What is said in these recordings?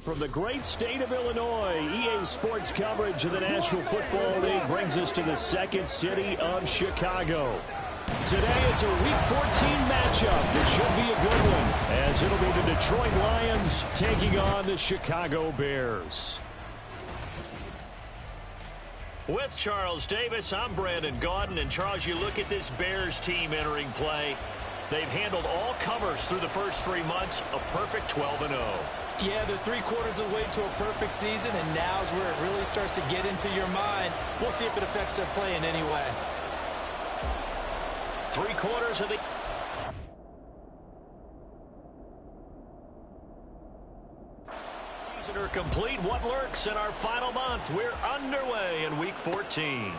from the great state of Illinois, EA Sports coverage of the National Football League brings us to the second city of Chicago. Today it's a Week 14 matchup. It should be a good one, as it'll be the Detroit Lions taking on the Chicago Bears. With Charles Davis, I'm Brandon Gaudin. And Charles, you look at this Bears team entering play. They've handled all covers through the first 3 months, a perfect 12-0. Yeah, they're 3/4 of the way to a perfect season, and now's where it really starts to get into your mind. We'll see if it affects their play in any way. 3/4 of the... season are complete. What lurks in our final month? We're underway in Week 14.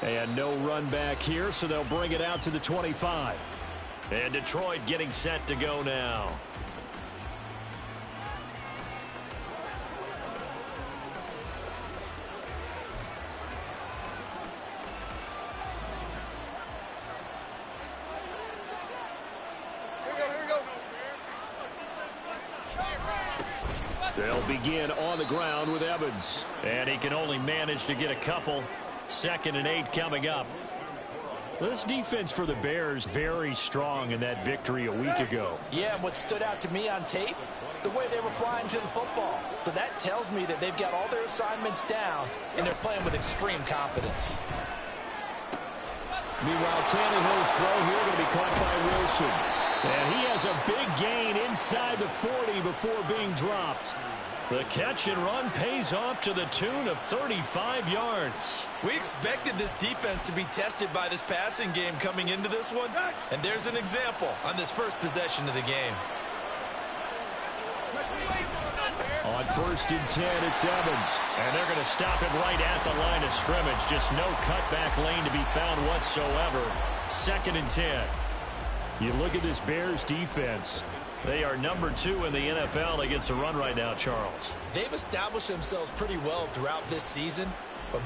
And no run back here, so they'll bring it out to the 25. And Detroit getting set to go now. They'll begin on the ground with Evans. And he can only manage to get a couple. 2nd and 8 coming up. This defense for the Bears very strong in that victory a week ago. Yeah, and what stood out to me on tape, the way they were flying to the football. So that tells me that they've got all their assignments down, and they're playing with extreme confidence. Meanwhile, Tannehill's throw here going to be caught by Wilson. And he has a big gain inside the 40 before being dropped. The catch and run pays off to the tune of 35 yards. We expected this defense to be tested by this passing game coming into this one, and there's an example on this first possession of the game. On 1st and 10, it's Evans. And they're going to stop it right at the line of scrimmage. Just no cutback lane to be found whatsoever. 2nd and 10. You look at this Bears defense. They are number 2 in the NFL against the run right now, Charles. They've established themselves pretty well throughout this season. But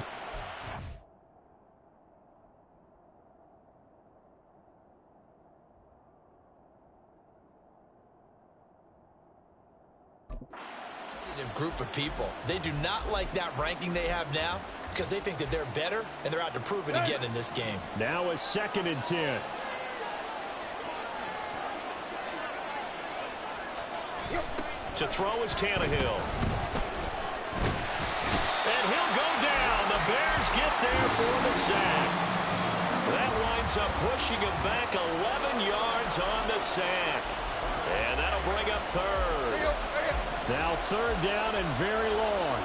a group of people. They do not like that ranking they have now because they think that they're better, and they're out to prove it again in this game. Now a 2nd and 10. To throw is Tannehill. And he'll go down. The Bears get there for the sack. That winds up pushing him back 11 yards on the sack. And that'll bring up 3rd. Now 3rd down and very long.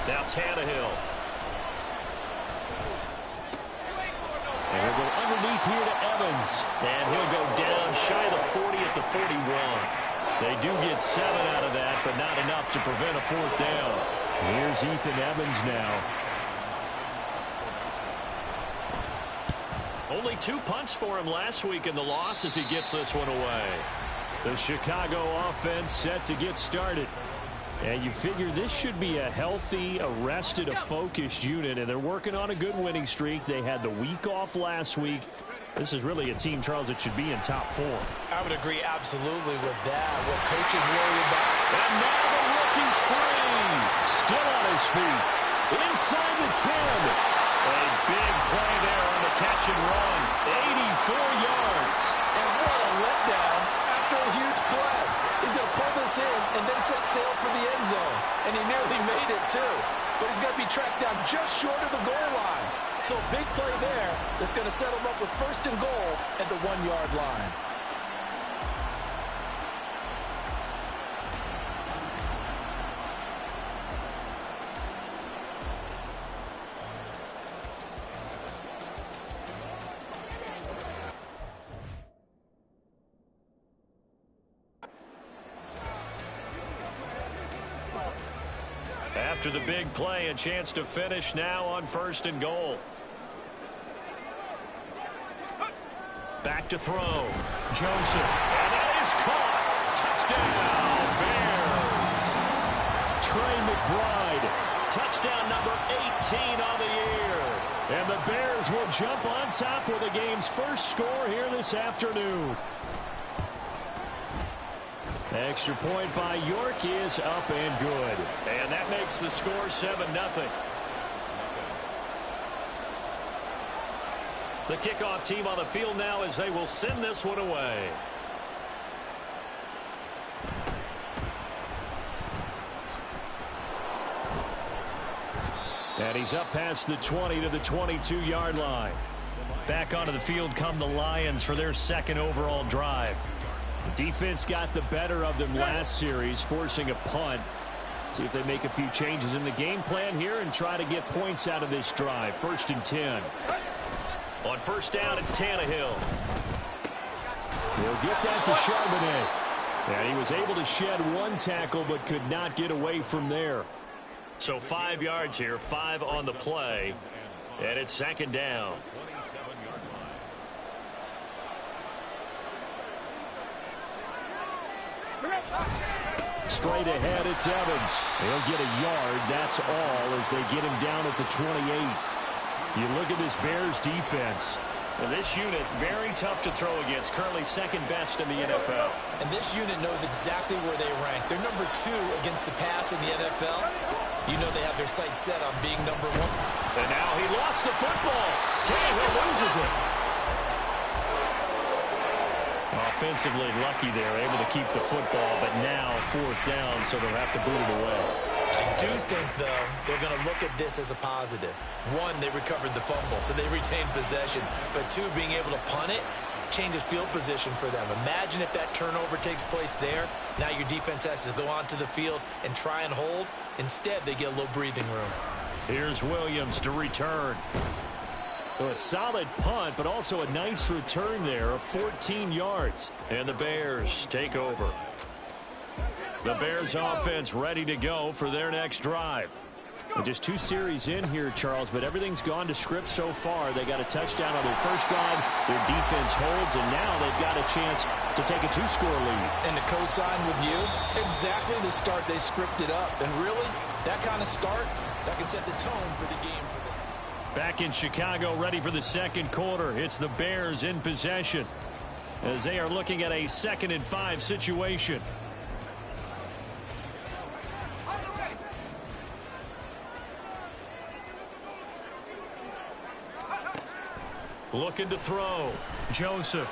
Now Tannehill. And he'll go underneath here to Evans. And he'll go down shy of the 40 at the 41. They do get 7 out of that, but not enough to prevent a 4th down. Here's Ethan Evans now. Only 2 punts for him last week in the loss as he gets this one away. The Chicago offense set to get started. And you figure this should be a healthy, a rested, a focused unit, and they're working on a good winning streak. They had the week off last week. This is really a team, Charles, that should be in top 4. I would agree absolutely with that. What coaches worry about. And now the rookie's free. Still on his feet. Inside the 10. A big play there on the catch and run. 84 yards. And what a letdown after a huge play. He's going to pull this in and then set sail for the end zone. And he nearly made it, too. But he's going to be tracked down just short of the goal line. So a big play there that's going to set him up with 1st and goal at the 1-yard line. After the big play, a chance to finish now on 1st and goal. Back to throw. Joseph. And that is caught. Touchdown, Bears. Trey McBride. Touchdown number 18 on the year. And the Bears will jump on top with the game's first score here this afternoon. Extra point by York is up and good. And that makes the score 7-0. The kickoff team on the field now as they will send this one away. And he's up past the 20 to the 22-yard line. Back onto the field come the Lions for their second overall drive. The defense got the better of them last series, forcing a punt. See if they make a few changes in the game plan here and try to get points out of this drive. 1st and 10. On first down, it's Tannehill. He'll get that to Charbonnet. And he was able to shed one tackle but could not get away from there. So 5 yards here, 5 on the play. And it's 2nd down. Straight ahead, it's Evans. He'll get a yard, that's all, as they get him down at the 28. You look at this Bears defense. And this unit, very tough to throw against, currently 2nd best in the NFL. And this unit knows exactly where they rank. They're number 2 against the pass in the NFL. You know they have their sights set on being number 1. And now he lost the football. Tannehill loses it. Offensively lucky there, able to keep the football, but now 4th down, so they'll have to boot it away. I do think, though, they're going to look at this as a positive. 1, they recovered the fumble, so they retained possession. But 2, being able to punt it changes field position for them. Imagine if that turnover takes place there. Now your defense has to go onto the field and try and hold. Instead, they get a little breathing room. Here's Williams to return. So a solid punt, but also a nice return there of 14 yards. And the Bears take over. The Bears offense ready to go for their next drive. And just 2 series in here, Charles, but everything's gone to script so far. They got a touchdown on their first drive. Their defense holds, and now they've got a chance to take a 2-score lead. And to co-sign with you, exactly the start they scripted up. And really, that kind of start, that can set the tone for the game. Back in Chicago, ready for the 2nd quarter. It's the Bears in possession as they are looking at a 2nd and 5 situation. Looking to throw. Joseph.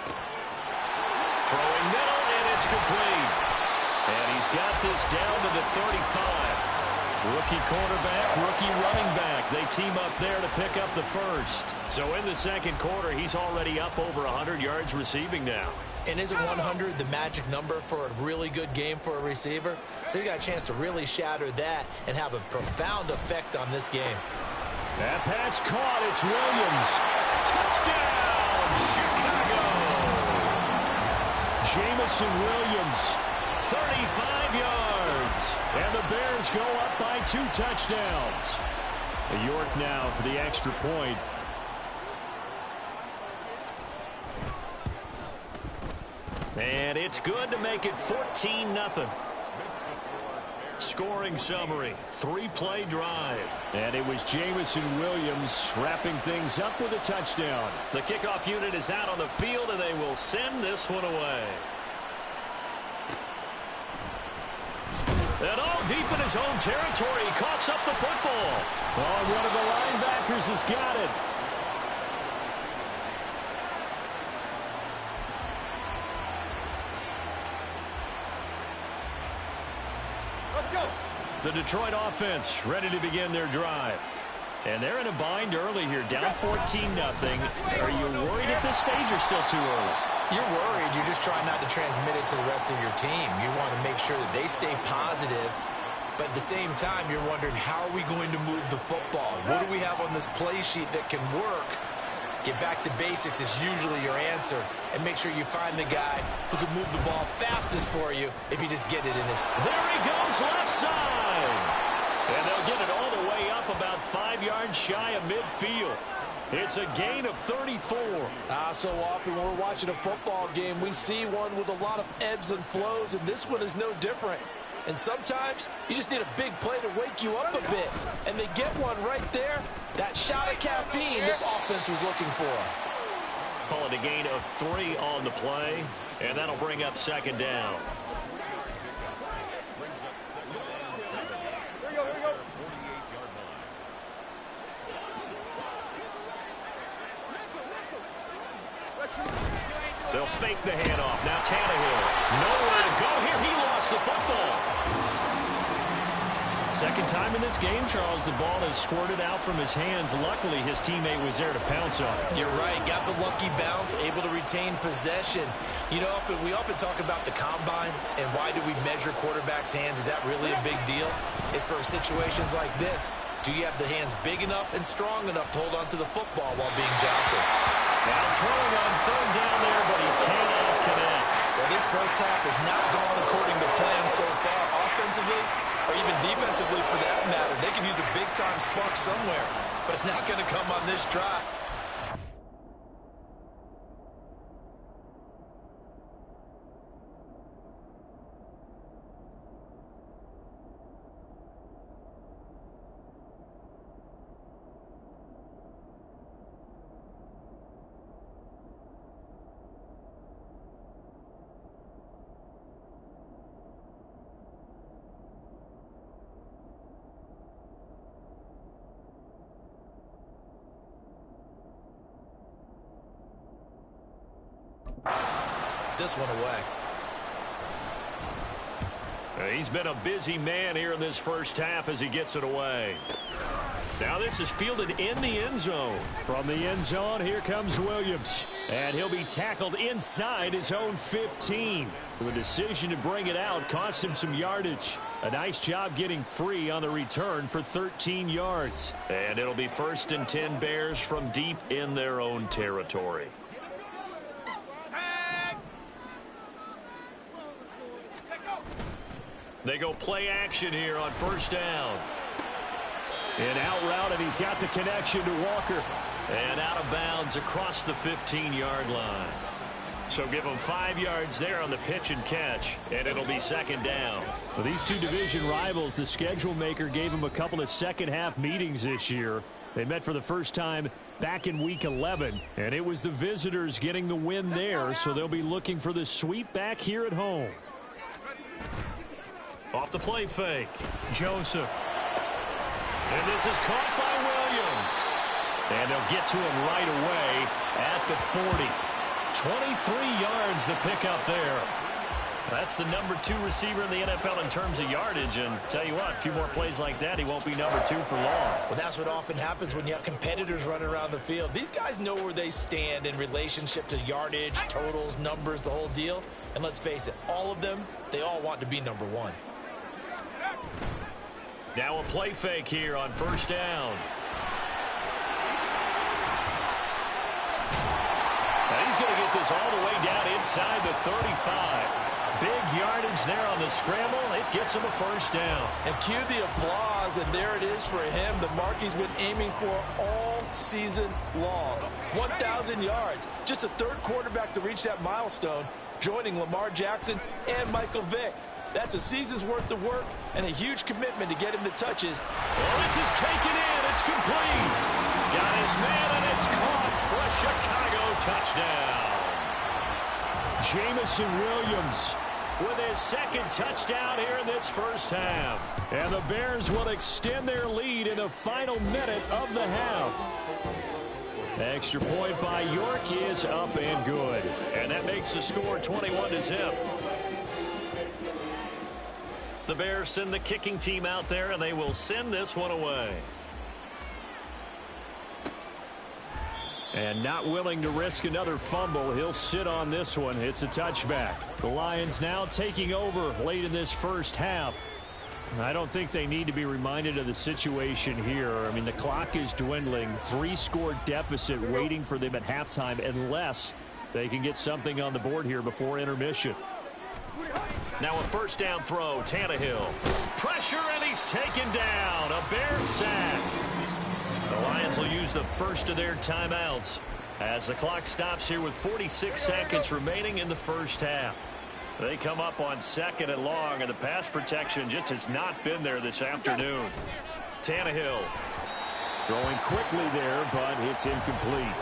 Throwing middle, and it's complete. And he's got this down to the 35. Rookie quarterback, rookie running back. They team up there to pick up the first. So in the 2nd quarter, he's already up over 100 yards receiving now. And isn't 100 the magic number for a really good game for a receiver? So he got a chance to really shatter that and have a profound effect on this game. That pass caught. It's Williams. Touchdown, Chicago! Jamison Williams, 35 yards. And the Bears go up by 2 touchdowns. York now for the extra point. And it's good to make it 14-0. Scoring summary, 3-play drive. And it was Jamison Williams wrapping things up with a touchdown. The kickoff unit is out on the field, and they will send this one away. And all deep in his own territory, he coughs up the football. Oh, one of the linebackers has got it. The Detroit offense ready to begin their drive. And they're in a bind early here, down 14-0. Are you worried at this stage or still too early? You're worried. You're just trying not to transmit it to the rest of your team. You want to make sure that they stay positive. But at the same time, you're wondering, how are we going to move the football? What do we have on this play sheet that can work? Get back to basics is usually your answer. And make sure you find the guy who can move the ball fastest for you if you just get it in his... There he goes, left side. And they'll get it all the way up about 5 yards shy of midfield. It's a gain of 34. So often when we're watching a football game, we see one with a lot of ebbs and flows, and this one is no different. And sometimes you just need a big play to wake you up a bit. And they get one right there. That shot of caffeine this offense was looking for. Call it a gain of 3 on the play, and that'll bring up 2nd down. They'll fake the handoff. Now Tannehill. Nowhere to go here. He lost the football. Second time in this game, Charles, the ball has squirted out from his hands. Luckily, his teammate was there to pounce on it. You're right. Got the lucky bounce, able to retain possession. You know, we often talk about the combine and why do we measure quarterbacks' hands. Is that really a big deal? It's for situations like this. Do you have the hands big enough and strong enough to hold on to the football while being jostled? Now throwing on third down there, but he cannot connect. Well, this first half has not gone according to plan so far. Offensively, or even defensively for that matter, they can use a big-time spark somewhere, but it's not going to come on this drive. This one away. He's been a busy man here in this first half as he gets it away. Now this is fielded in the end zone. From the end zone, here comes Williams. And he'll be tackled inside his own 15. The decision to bring it out cost him some yardage. A nice job getting free on the return for 13 yards. And it'll be 1st and 10 Bears from deep in their own territory. They go play action here on first down. And out route, and he's got the connection to Walker. And out of bounds across the 15-yard line. So give them 5 yards there on the pitch and catch, and it'll be 2nd down. Well, these two division rivals, the schedule maker gave them a couple of second-half meetings this year. They met for the first time back in Week 11, and it was the visitors getting the win there, so they'll be looking for the sweep back here at home. Off the play fake. Joseph. And this is caught by Williams. And they'll get to him right away at the 40. 23 yards the pickup there. That's the number 2 receiver in the NFL in terms of yardage. And tell you what, a few more plays like that, he won't be number 2 for long. Well, that's what often happens when you have competitors running around the field. These guys know where they stand in relationship to yardage, totals, numbers, the whole deal. And let's face it, all of them, they all want to be number 1. Now a play fake here on first down. Now he's going to get this all the way down inside the 35. Big yardage there on the scramble. It gets him a first down. And cue the applause, and there it is for him. The mark he's been aiming for all season long. 1,000 yards. Just the 3rd quarterback to reach that milestone, joining Lamar Jackson and Michael Vick. That's a season's worth of work and a huge commitment to get him the touches. Oh, this is taken in. It's complete. Got his man, and it's caught for a Chicago touchdown. Jamison Williams with his 2nd touchdown here in this first half. And the Bears will extend their lead in the final minute of the half. Extra point by York is up and good. And that makes the score 21-0. The Bears send the kicking team out there, and they will send this one away. And not willing to risk another fumble, he'll sit on this one. It's a touchback. The Lions now taking over late in this first half. I don't think they need to be reminded of the situation here. I mean, the clock is dwindling. 3-score deficit waiting for them at halftime unless they can get something on the board here before intermission. Now a first down throw. Tannehill. Pressure, and he's taken down. A Bears sack. The Lions will use the first of their timeouts as the clock stops here with 46 seconds remaining in the first half. They come up on 2nd and long, and the pass protection just has not been there this afternoon. Tannehill. Throwing quickly there, but it's incomplete.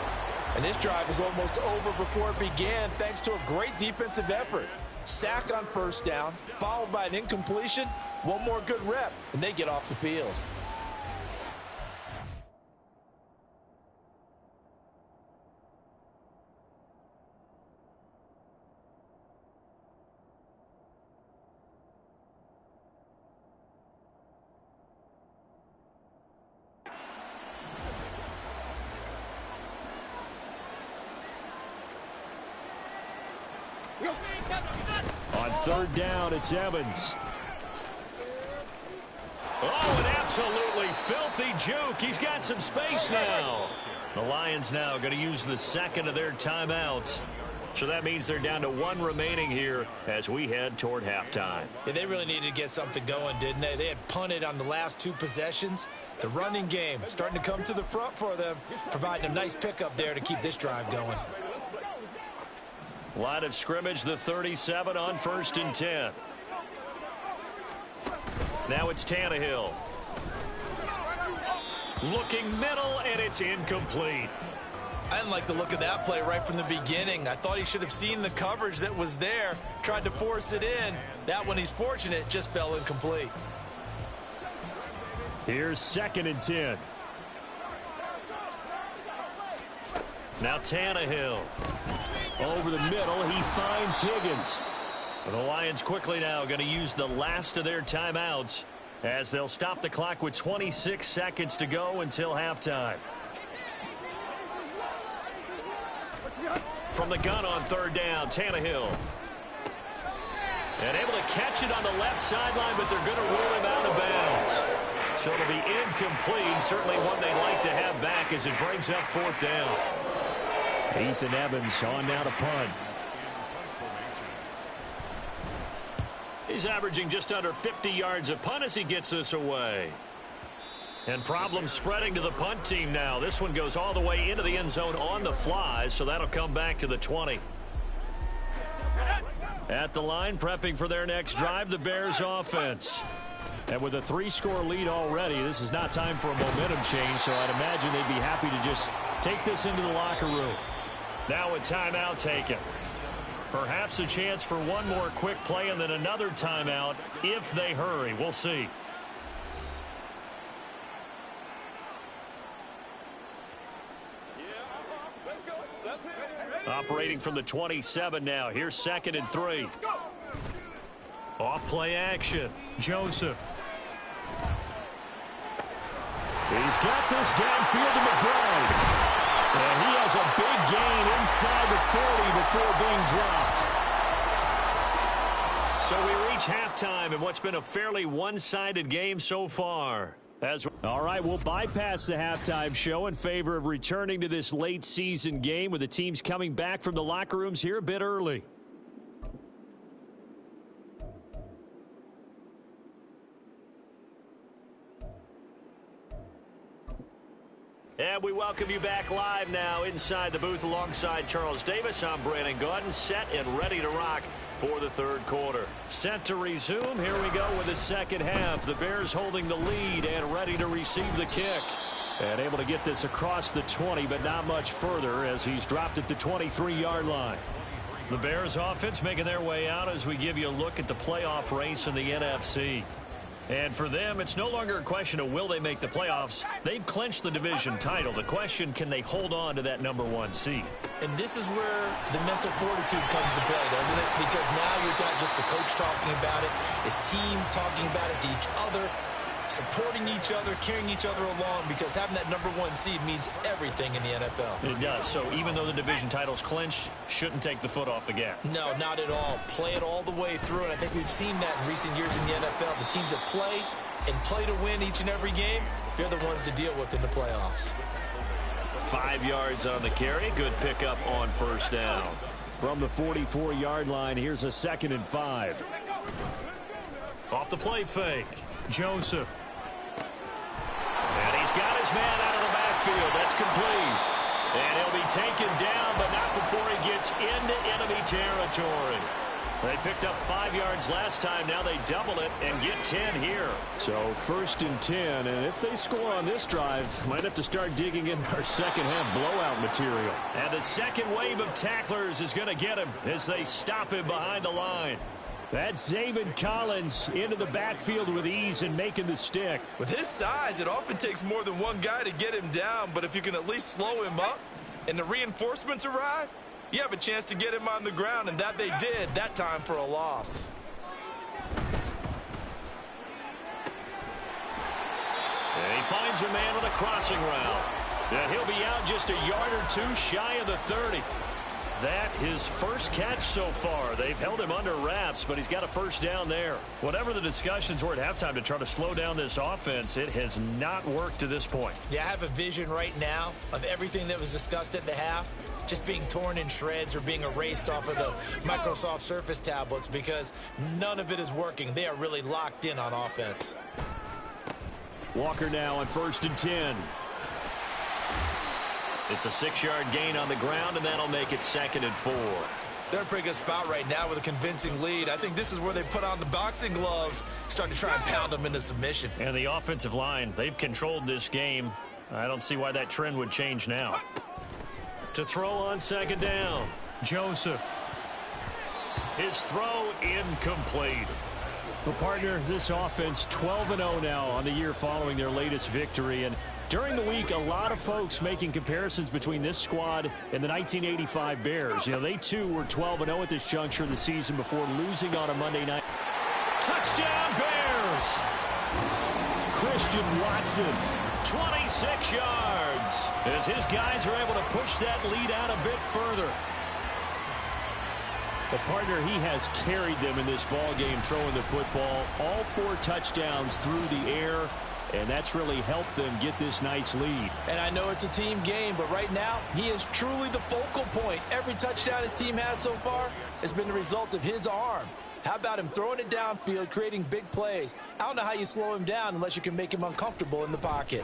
And this drive was almost over before it began thanks to a great defensive effort. Sack on first down, followed by an incompletion. One more good rep, and they get off the field. On third down, it's Evans. Oh, an absolutely filthy juke. He's got some space now. The Lions now going to use the second of their timeouts. So that means they're down to one remaining here as we head toward halftime. Yeah, they really needed to get something going, didn't they? They had punted on the last two possessions. The running game starting to come to the front for them, providing a nice pickup there to keep this drive going. Line of scrimmage, the 37 on 1st and 10. Now it's Tannehill. Looking middle, and it's incomplete. I didn't like the look of that play right from the beginning. I thought he should have seen the coverage that was there, tried to force it in. That one, he's fortunate, just fell incomplete. Here's 2nd and 10. Now Tannehill. Over the middle, he finds Higgins. The Lions quickly now going to use the last of their timeouts as they'll stop the clock with 26 seconds to go until halftime. From the gun on third down, Tannehill. And able to catch it on the left sideline, but they're going to rule him out of bounds. So it'll be incomplete. Certainly one they'd like to have back as it brings up 4th down. Ethan Evans on now to punt. He's averaging just under 50 yards a punt as he gets this away. And problems spreading to the punt team now. This one goes all the way into the end zone on the fly, so that'll come back to the 20. At the line, prepping for their next drive, the Bears offense. And with a 3-score lead already, this is not time for a momentum change, so I'd imagine they'd be happy to just take this into the locker room. Now a timeout taken. Perhaps a chance for one more quick play and then another timeout if they hurry. We'll see. Operating from the 27 now. Here's 2nd and 3. Off play action. Joseph. He's got this downfield to McBride. And he has a big gain inside the 40 before being dropped. So we reach halftime in what's been a fairly one-sided game so far. All right, we'll bypass the halftime show in favor of returning to this late season game with the teams coming back from the locker rooms here a bit early. And we welcome you back live now inside the booth alongside Charles Davis. I'm Brandon Gaudin, set and ready to rock for the third quarter. Set to resume. Here we go with the second half. The Bears holding the lead and ready to receive the kick. And able to get this across the 20, but not much further as he's dropped it to 23-yard line. The Bears offense making their way out as we give you a look at the playoff race in the NFC. And for them, it's no longer a question of will they make the playoffs. They've clinched the division title. The question, can they hold on to that #1 seed? And this is where the mental fortitude comes to play, doesn't it? Because now you're not just the coach talking about it, his team talking about it to each other, supporting each other, carrying each other along, because having that #1 seed means everything in the NFL. It does. So even though the division title's clinched, shouldn't take the foot off the gas. No, not at all. Play it all the way through, and I think we've seen that in recent years in the NFL. The teams that play and play to win each and every game, they're the ones to deal with in the playoffs. 5 yards on the carry. Good pickup on first down. From the 44-yard line, here's a 2nd and 5. Off the play fake. Joseph. And he's got his man out of the backfield. That's complete. And he'll be taken down, but not before he gets into enemy territory. They picked up 5 yards last time. Now they double it and get 10 here. So 1st and 10, and if they score on this drive, might have to start digging in our second-half blowout material. And the second wave of tacklers is going to get him as they stop him behind the line. That's Zaven Collins into the backfield with ease and making the stick. With his size, it often takes more than one guy to get him down, but if you can at least slow him up and the reinforcements arrive, you have a chance to get him on the ground, and that they did that time for a loss. And he finds a man on a crossing route. And he'll be out just a yard or two shy of the 30. that his first catch so far. They've held him under wraps, but he's got a first down there. Whatever the discussions were at halftime to try to slow down this offense, it has not worked to this point. Yeah, I have a vision right now of everything that was discussed at the half just being torn in shreds or being erased off of the Microsoft Surface tablets because none of it is working. They are really locked in on offense. Walker now on 1st and 10. It's a 6-yard gain on the ground, and that'll make it 2nd and 4. They're in a pretty good spot right now with a convincing lead. I think this is where they put on the boxing gloves, start to try and pound them into submission. And the offensive line, they've controlled this game. I don't see why that trend would change now. To throw on 2nd down, Joseph. His throw incomplete. Well, partner, this offense 12-0 now on the year following their latest victory. And during the week, a lot of folks making comparisons between this squad and the 1985 Bears. You know, they too were 12-0 at this juncture of the season before losing on a Monday night. Touchdown Bears! Christian Watson, 26 yards, as his guys are able to push that lead out a bit further. The partner, he has carried them in this ball game throwing the football. All 4 touchdowns through the air. And that's really helped them get this nice lead. And I know it's a team game, but right now, he is truly the focal point. Every touchdown his team has so far has been the result of his arm. How about him throwing it downfield, creating big plays? I don't know how you slow him down unless you can make him uncomfortable in the pocket.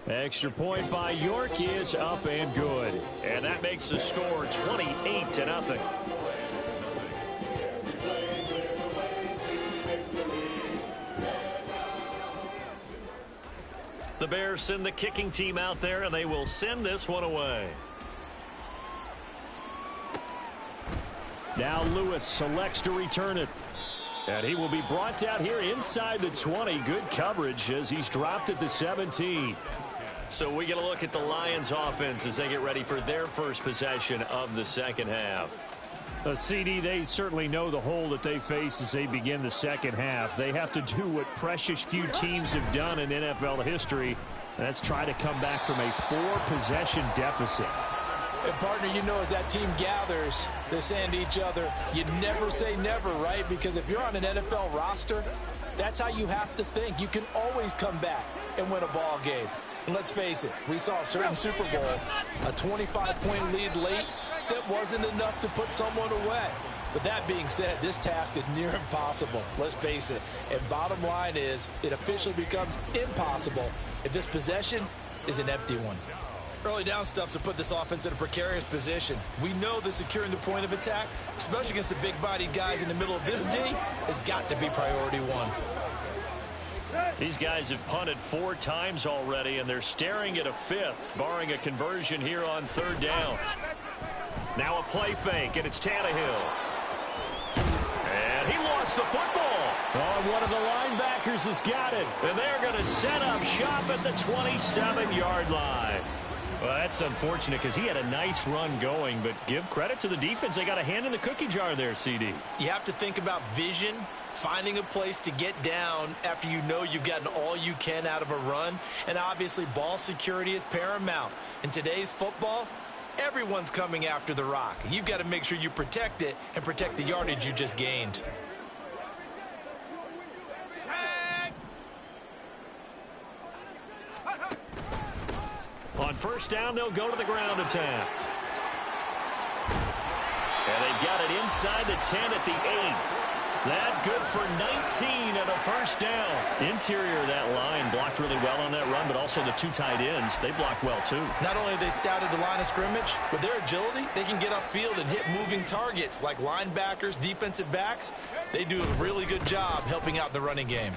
Extra point by York is up and good. And that makes the score 28-0. The Bears send the kicking team out there, and they will send this one away. Now Lewis selects to return it. And he will be brought down here inside the 20. Good coverage as he's dropped at the 17. So we get a look at the Lions offense as they get ready for their first possession of the second half. A CD, they certainly know the hole that they face as they begin the second half. They have to do what precious few teams have done in NFL history, and that's try to come back from a 4-possession deficit. And partner, you know, as that team gathers, they're saying to each other, you never say never, right? Because if you're on an NFL roster, that's how you have to think. You can always come back and win a ball game. And let's face it, we saw a certain Super Bowl, a 25-point lead late, that wasn't enough to put someone away. But that being said, this task is near impossible. Let's face it. And bottom line is, it officially becomes impossible if this possession is an empty one. Early down stuff to put this offense in a precarious position. We know that securing the point of attack, especially against the big-bodied guys in the middle of this D, has got to be priority one. These guys have punted 4 times already, and they're staring at a 5th, barring a conversion here on 3rd down. Now a play fake, and it's Tannehill. And he lost the football. Oh, one of the linebackers has got it. And they're going to set up shop at the 27-yard line. Well, that's unfortunate because he had a nice run going, but give credit to the defense. They got a hand in the cookie jar there, CD. You have to think about vision, finding a place to get down after you know you've gotten all you can out of a run, and obviously ball security is paramount. In today's football, everyone's coming after the rock. You've got to make sure you protect it and protect the yardage you just gained. On 1st down, they'll go to the ground attack. And they've got it inside the 10 at the 8. That good for 19 and a 1st down. Interior of that line blocked really well on that run, but also the 2 tight ends, they blocked well too. Not only have they scouted the line of scrimmage, with their agility, they can get upfield and hit moving targets like linebackers, defensive backs. They do a really good job helping out the running game.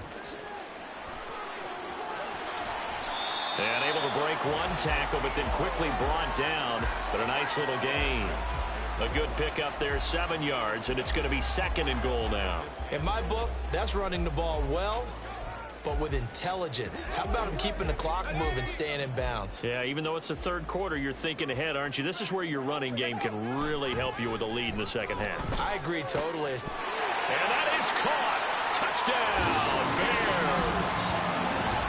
And able to break 1 tackle, but then quickly brought down. But a nice little gain. A good pickup there, 7 yards, and it's going to be 2nd and goal now. In my book, that's running the ball well, but with intelligence. How about him keeping the clock moving, staying in bounds? Yeah, even though it's the 3rd quarter, you're thinking ahead, aren't you? This is where your running game can really help you with a lead in the second half. I agree totally. And that is caught. Touchdown, Bears.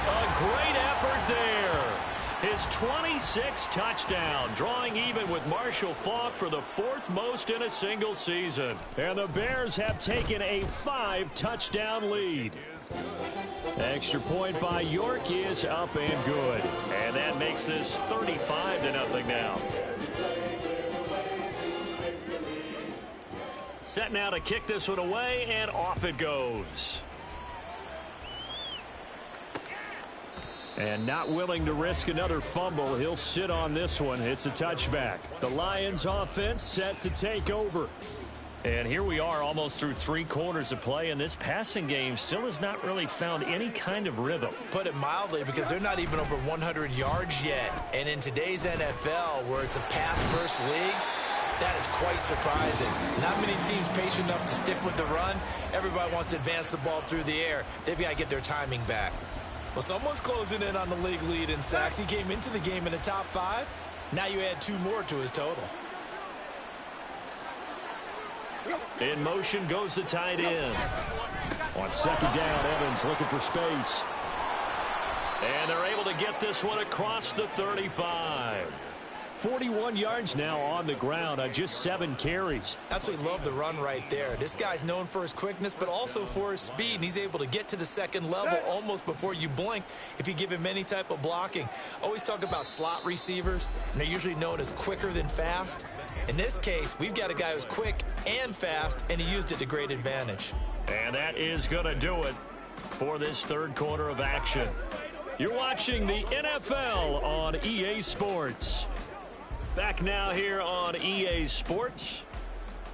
A great effort there. His 26th touchdown, drawing even with Marshall Faulk for the 4th most in a single season. And the Bears have taken a 5-touchdown lead. Extra point by York is up and good. And that makes this 35-0 now. Set now to kick this one away, and off it goes. And not willing to risk another fumble, he'll sit on this one. It's a touchback. The Lions offense set to take over. And here we are almost through 3 quarters of play, and this passing game still has not really found any kind of rhythm. Put it mildly, because they're not even over 100 yards yet. And in today's NFL, where it's a pass-first league, that is quite surprising. Not many teams patient enough to stick with the run. Everybody wants to advance the ball through the air. They've got to get their timing back. Well, someone's closing in on the league lead in sacks. He came into the game in the top 5. Now you add 2 more to his total. In motion goes the tight end. On second down, Evans looking for space. And they're able to get this one across the 35. 41 yards now on the ground on just 7 carries. Absolutely love the run right there. This guy's known for his quickness, but also for his speed. And he's able to get to the second level almost before you blink if you give him any type of blocking. Always talk about slot receivers, and they're usually known as quicker than fast. In this case, we've got a guy who's quick and fast, and he used it to great advantage. And that is going to do it for this 3rd quarter of action. You're watching the NFL on EA Sports. Back now here on EA Sports.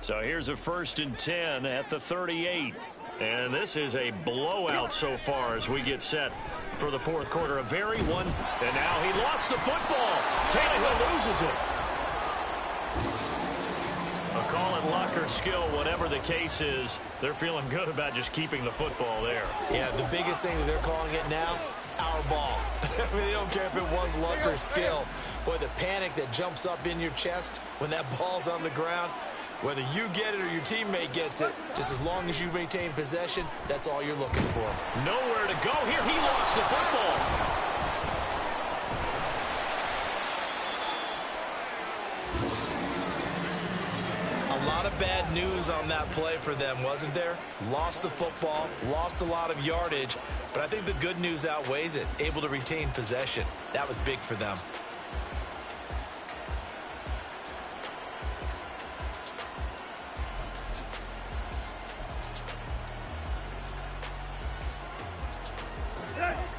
So here's a 1st and 10 at the 38. And this is a blowout so far as we get set for the 4th quarter. And now he lost the football. Tannehill loses it. Call it luck or skill, whatever the case is, they're feeling good about just keeping the football there. Yeah, the biggest thing that they're calling it now, our ball. I mean, they don't care if it was luck or skill. Boy, the panic that jumps up in your chest when that ball's on the ground, whether you get it or your teammate gets it, just as long as you maintain possession, that's all you're looking for. Nowhere to go here. He lost the football. A lot of bad news on that play for them, wasn't there? Lost the football, lost a lot of yardage, but I think the good news outweighs it. Able to retain possession. That was big for them.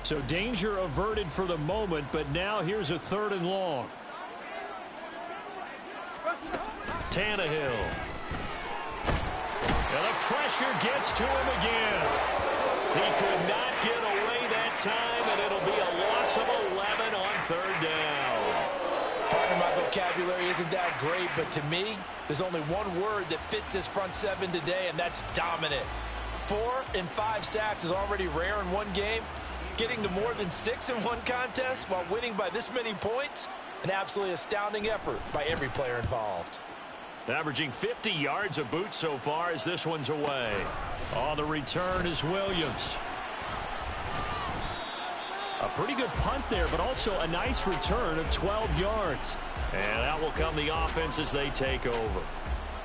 So danger averted for the moment, but now here's a 3rd and long. Tannehill. And the pressure gets to him again. He could not get away that time, and it'll be a loss of 11 on 3rd down. Pardon my vocabulary isn't that great, but to me, there's only one word that fits this front 7 today, and that's dominant. 4 and 5 sacks is already rare in one game. Getting to more than 6 in one contest while winning by this many points, an absolutely astounding effort by every player involved. Averaging 50 yards a boot so far as this one's away. On the return is Williams. A pretty good punt there, but also a nice return of 12 yards. And out will come the offense as they take over.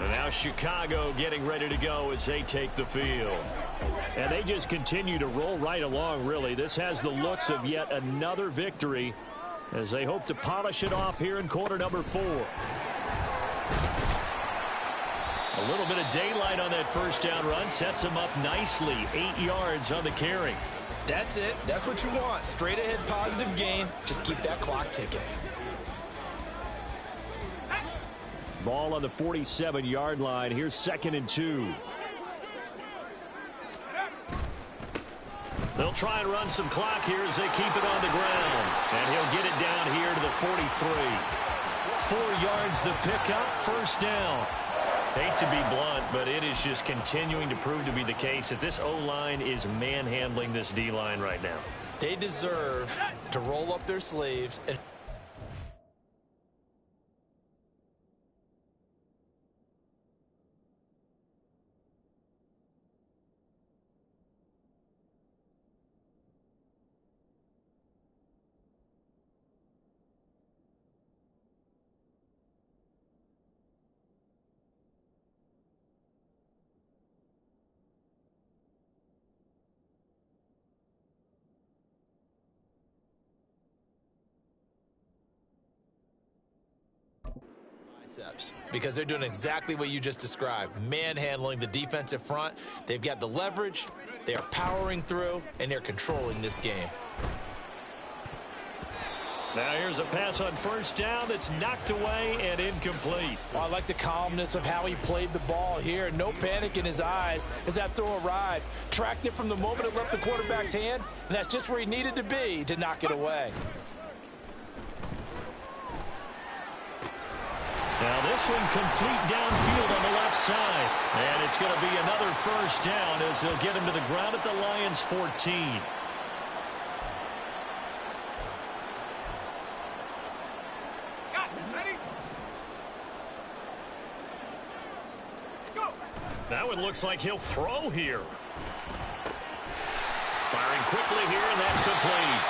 And now Chicago getting ready to go as they take the field. And they just continue to roll right along, really. This has the looks of yet another victory as they hope to polish it off here in quarter number 4. A little bit of daylight on that 1st down run sets him up nicely. 8 yards on the carry. That's it. That's what you want. Straight ahead positive gain. Just keep that clock ticking. Ball on the 47-yard line. Here's 2nd and 2. They'll try and run some clock here as they keep it on the ground. And he'll get it down here to the 43. 4 yards the pickup, 1st down. Hate to be blunt, but it is just continuing to prove to be the case that this O-line is manhandling this D-line right now. They deserve to roll up their sleeves and concepts because they're doing exactly what you just described, manhandling the defensive front. They've got the leverage, they are powering through, and they're controlling this game. Now here's a pass on first down that's knocked away and incomplete. Well, I like the calmness of how he played the ball here. No panic in his eyes as that throw arrived. Tracked it from the moment it left the quarterback's hand, and that's just where he needed to be to knock it away. Now this one complete downfield on the left side. And it's going to be another first down as they'll get him to the ground at the Lions' 14. That one looks like he'll throw here. Firing quickly here, and that's complete.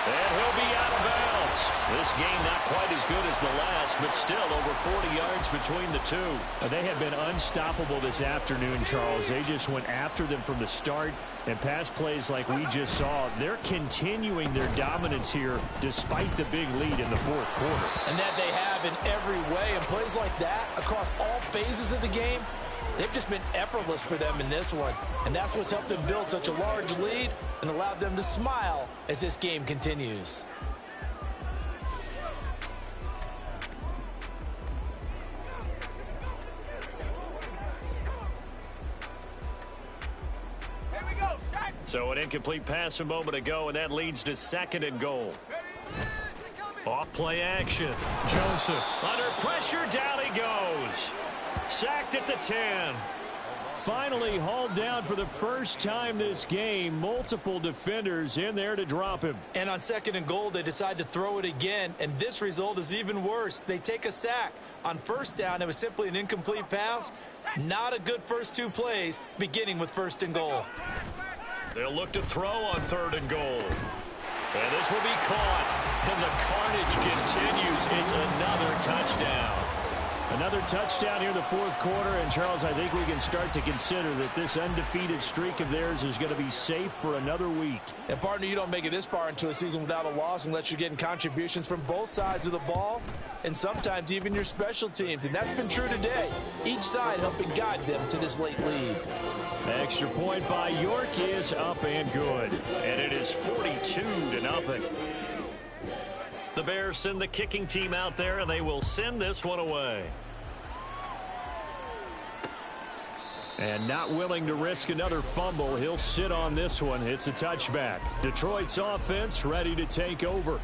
And he'll be out of bounds. This game not quite as good as the last, but still over 40 yards between the two. They have been unstoppable this afternoon, Charles. They just went after them from the start, and pass plays like we just saw. They're continuing their dominance here despite the big lead in the fourth quarter. And that they have in every way, and plays like that across all phases of the game, they've just been effortless for them in this one. And that's what's helped them build such a large lead and allowed them to smile as this game continues. Here we go, set. So an incomplete pass a moment ago, and that leads to 2nd and goal. Off play action. Joseph under pressure, down he goes. Sacked at the 10. Finally hauled down for the first time this game. Multiple defenders in there to drop him. And on 2nd and goal, they decide to throw it again, and this result is even worse. They take a sack. On first down, it was simply an incomplete pass. Not a good first two plays, beginning with 1st and goal. They'll look to throw on 3rd and goal. And this will be caught. And the carnage continues. It's another touchdown. Another touchdown here in the fourth quarter. And, Charles, I think we can start to consider that this undefeated streak of theirs is going to be safe for another week. And, partner, you don't make it this far into a season without a loss unless you're getting contributions from both sides of the ball and sometimes even your special teams. And that's been true today. Each side helping guide them to this late lead. Extra point by York is up and good. And it is 42-0. The Bears send the kicking team out there, and they will send this one away. And not willing to risk another fumble, he'll sit on this one. It's a touchback. Detroit's offense ready to take over.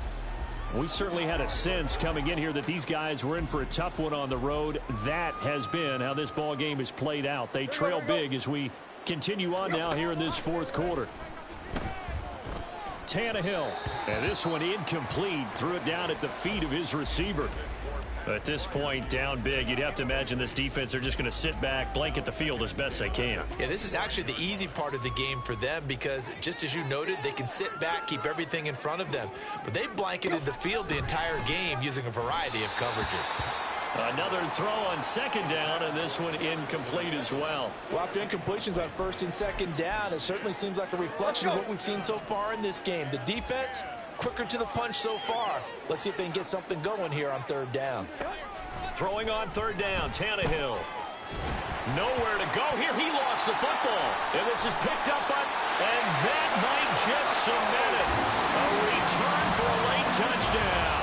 We certainly had a sense coming in here that these guys were in for a tough one on the road. That has been how this ball game is played out. They trail big as we continue on now here in this fourth quarter. Tannehill, and this one incomplete, threw it down at the feet of his receiver. At this point, down big, you'd have to imagine this defense are just going to sit back, blanket the field as best they can. Yeah, this is actually the easy part of the game for them because, just as you noted, they can sit back, keep everything in front of them. But they've blanketed the field the entire game using a variety of coverages. Another throw on 2nd down, and this one incomplete as well. Well, after incompletions on 1st and 2nd down, it certainly seems like a reflection of what we've seen so far in this game. The defense, quicker to the punch so far. Let's see if they can get something going here on 3rd down. Throwing on 3rd down, Tannehill. Nowhere to go here. He lost the football. And this is picked up on, and that might just cement it. A return for a late touchdown.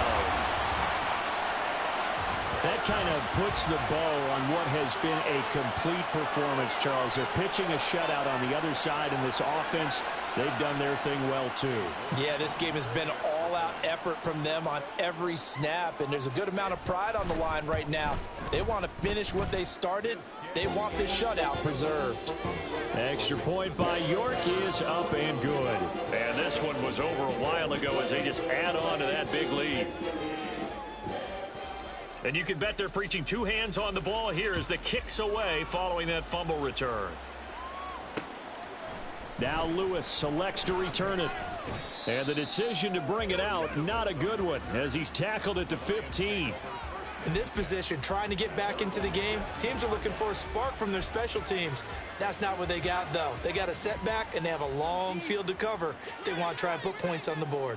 That kind of puts the bow on what has been a complete performance, Charles. They're pitching a shutout on the other side in this offense. They've done their thing well, too. Yeah, this game has been all-out effort from them on every snap, and there's a good amount of pride on the line right now. They want to finish what they started. They want this shutout preserved. Extra point by York is up and good. And this one was over a while ago as they just add on to that big lead. And you can bet they're preaching two hands on the ball here as the kick's away following that fumble return. Now Lewis selects to return it. And the decision to bring it out, not a good one, as he's tackled at the 15. In this position, trying to get back into the game, teams are looking for a spark from their special teams. That's not what they got, though. They got a setback, and they have a long field to cover if they want to try and put points on the board.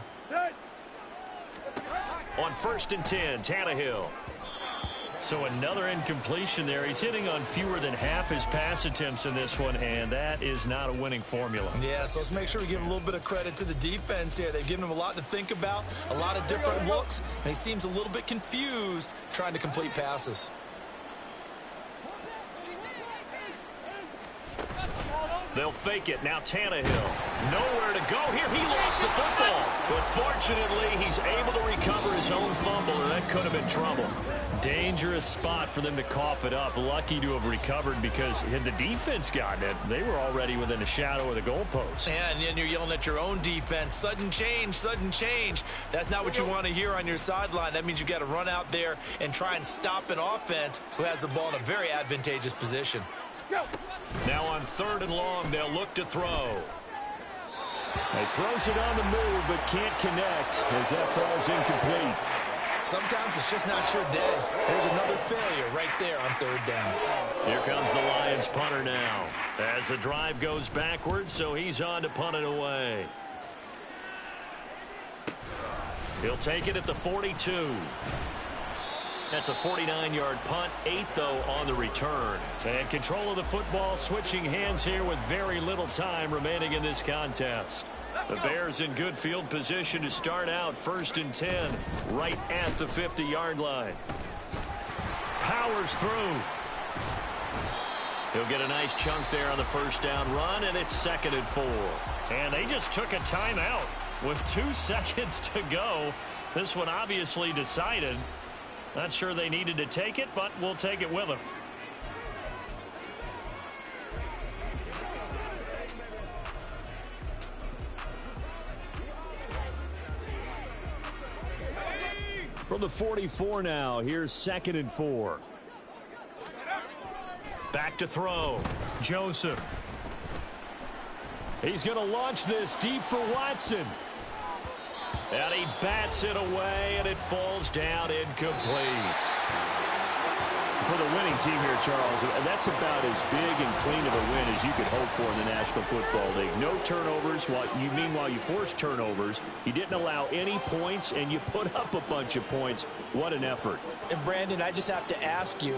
On 1st and 10, Tannehill. So another incompletion there. He's hitting on fewer than half his pass attempts in this one, and that is not a winning formula. Yeah, so let's make sure we give a little bit of credit to the defense here. They've given him a lot to think about, a lot of different looks, and he seems a little bit confused trying to complete passes. They'll fake it. Now Tannehill. Nowhere to go here. He lost the football. But fortunately, he's able to recover his own fumble, and that could have been trouble. Dangerous spot for them to cough it up. Lucky to have recovered because had the defense gotten it, they were already within a shadow of the goalpost. Yeah, and then you're yelling at your own defense. Sudden change, sudden change. That's not what you want to hear on your sideline. That means you've got to run out there and try and stop an offense who has the ball in a very advantageous position. Now on 3rd and long, they'll look to throw. He throws it on the move but can't connect as that falls incomplete. Sometimes it's just not your day. There's another failure right there on 3rd down. Here comes the Lions punter now. As the drive goes backwards, so he's on to punt it away. He'll take it at the 42. That's a 49-yard punt, 8, though, on the return. And control of the football, switching hands here with very little time remaining in this contest. The Bears in good field position to start out 1st and 10, right at the 50-yard line. Powers through. He'll get a nice chunk there on the 1st down run, and it's 2nd and 4. And they just took a timeout with 2 seconds to go. This one obviously decided. Not sure they needed to take it, but we'll take it with them. From the 44 now, here's 2nd and 4. Back to throw. Joseph. He's going to launch this deep for Watson. And he bats it away, and it falls down incomplete. For the winning team here, Charles, that's about as big and clean of a win as you could hope for in the National Football League. No turnovers. Meanwhile, you forced turnovers. You didn't allow any points, and you put up a bunch of points. What an effort. And, Brandon, I just have to ask you,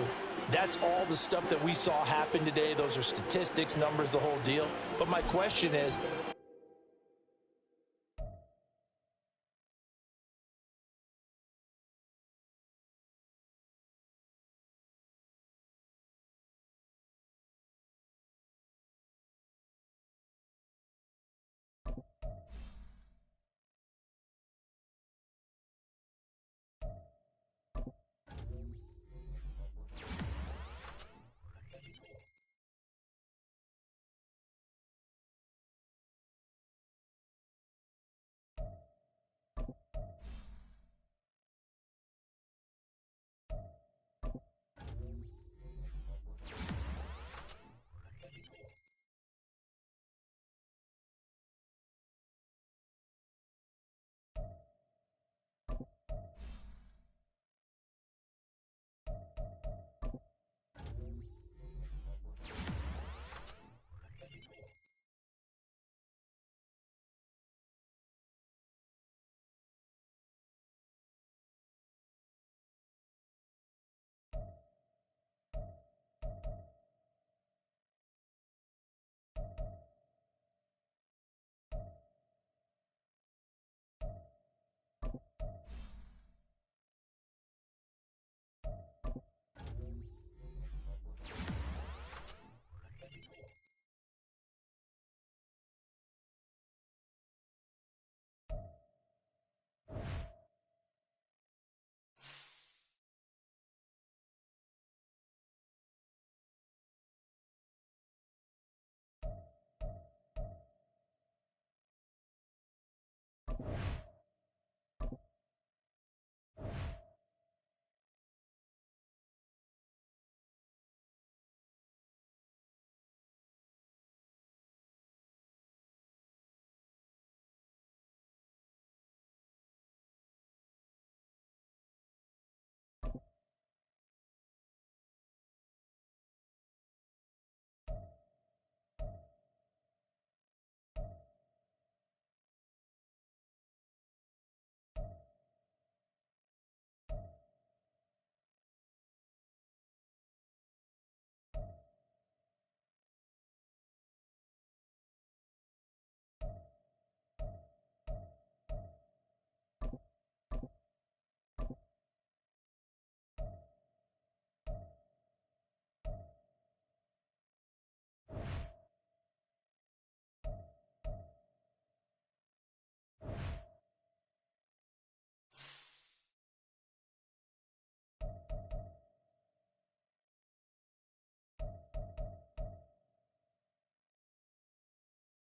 that's all the stuff that we saw happen today. Those are statistics, numbers, the whole deal. But my question is,